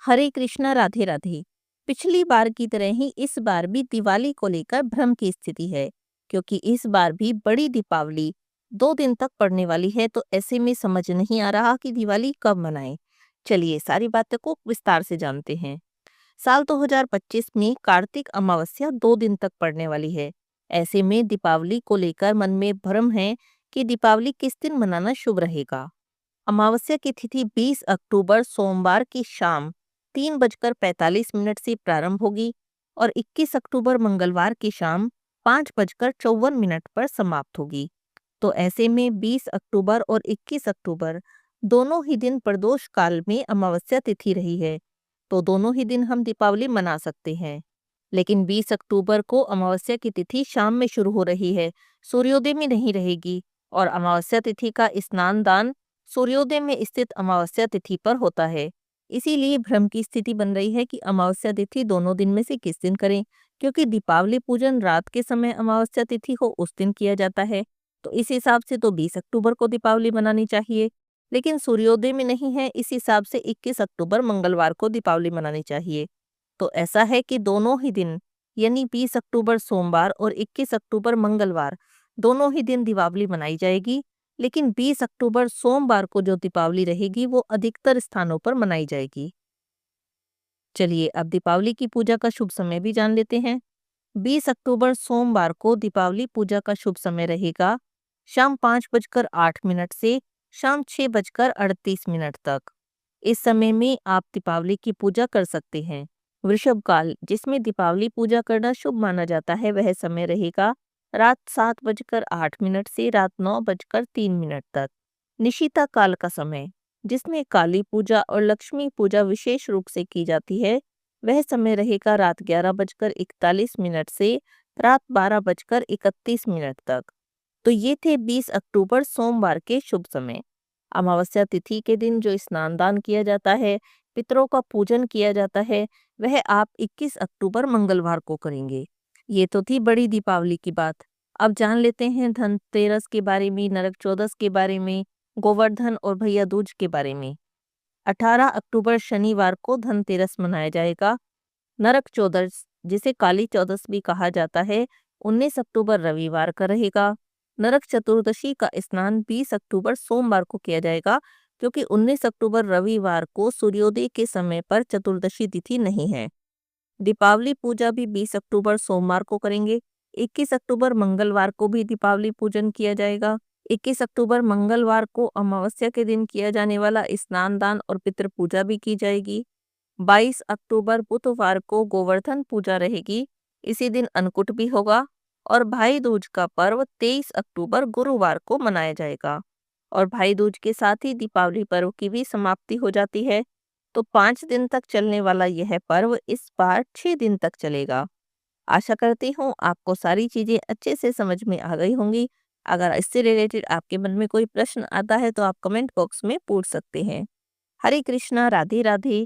हरे कृष्णा राधे राधे। पिछली बार की तरह ही इस बार भी दिवाली को लेकर भ्रम की स्थिति है, क्योंकि इस बार भी बड़ी दीपावली 2 दिन तक पड़ने वाली है। तो ऐसे में समझ नहीं आ रहा कि दिवाली कब मनाएं। चलिए सारी बातों को विस्तार से जानते हैं। साल 2025 में कार्तिक अमावस्या 2 दिन तक पड़ने वाली है। ऐसे में दीपावली को लेकर मन में भ्रम है कि दीपावली किस दिन मनाना शुभ रहेगा। अमावस्या की तिथि 20 अक्टूबर सोमवार की शाम 3:45 से प्रारंभ होगी और 21 अक्टूबर मंगलवार की शाम 5:54 पर समाप्त होगी। तो ऐसे में 20 अक्टूबर और 21 अक्टूबर दोनों ही दिन प्रदोष काल में अमावस्या तिथि रही है। तो दोनों ही दिन हम दीपावली मना सकते हैं। लेकिन 20 अक्टूबर को अमावस्या की तिथि शाम में शुरू हो रही है, सूर्योदय में नहीं रहेगी। और अमावस्या तिथि का स्नान दान सूर्योदय में स्थित अमावस्या तिथि पर होता है। इसीलिए भ्रम की स्थिति बन रही है कि अमावस्या तिथि दोनों दिन में से किस दिन करें, क्योंकि दीपावली पूजन रात के समय अमावस्या तिथि हो उस दिन किया जाता है। तो इस हिसाब से तो 20 अक्टूबर को दीपावली मनानी चाहिए। लेकिन सूर्योदय में नहीं है, इस हिसाब से 21 अक्टूबर मंगलवार को दीपावली मनानी चाहिए। तो ऐसा है कि दोनों ही दिन यानी 20 अक्टूबर सोमवार और 21 अक्टूबर मंगलवार दोनों ही दिन दीपावली मनाई जाएगी। लेकिन 20 अक्टूबर सोमवार को जो दीपावली रहेगी वो अधिकतर स्थानों पर मनाई जाएगी। चलिए अब दीपावली की पूजा का शुभ समय भी जान लेते हैं। 20 अक्टूबर सोमवार को दीपावली पूजा का शुभ समय रहेगा शाम 5:08 से शाम 6:38 तक। इस समय में आप दीपावली की पूजा कर सकते हैं। वृषभ काल जिसमें दीपावली पूजा करना शुभ माना जाता है वह समय रहेगा रात 7:08 से रात 9:03 तक। निशिता काल का समय जिसमें काली पूजा और लक्ष्मी पूजा विशेष रूप से की जाती है वह समय रहेगा रात 11:41 से रात 12:31 तक। तो ये थे 20 अक्टूबर सोमवार के शुभ समय। अमावस्या तिथि के दिन जो स्नान दान किया जाता है, पितरों का पूजन किया जाता है, वह आप 21 अक्टूबर मंगलवार को करेंगे। ये तो थी बड़ी दीपावली की बात। अब जान लेते हैं धनतेरस के बारे में, नरक चौदस के बारे में, गोवर्धन और भैया दूज के बारे में। 18 अक्टूबर शनिवार को धनतेरस मनाया जाएगा। नरक चौदस जिसे काली चौदस भी कहा जाता है 19 अक्टूबर रविवार का रहेगा। नरक चतुर्दशी का स्नान 20 अक्टूबर सोमवार को किया जाएगा, क्योंकि 19 अक्टूबर रविवार को सूर्योदय के समय पर चतुर्दशी तिथि नहीं है। दीपावली पूजा भी 20 अक्टूबर सोमवार को करेंगे। 21 अक्टूबर मंगलवार को भी दीपावली पूजन किया जाएगा। 21 अक्टूबर मंगलवार को अमावस्या के दिन किया जाने वाला स्नान दान और पितृ पूजा भी की जाएगी। 22 अक्टूबर बुधवार को गोवर्धन पूजा रहेगी। इसी दिन अन्नकूट भी होगा। और भाई दूज का पर्व 23 अक्टूबर गुरुवार को मनाया जाएगा। और भाई दूज के साथ ही दीपावली पर्व की भी समाप्ति हो जाती है। तो 5 दिन तक चलने वाला यह पर्व इस बार 6 दिन तक चलेगा। आशा करती हूँ आपको सारी चीजें अच्छे से समझ में आ गई होंगी। अगर इससे रिलेटेड आपके मन में कोई प्रश्न आता है तो आप कमेंट बॉक्स में पूछ सकते हैं। हरे कृष्णा राधे राधे।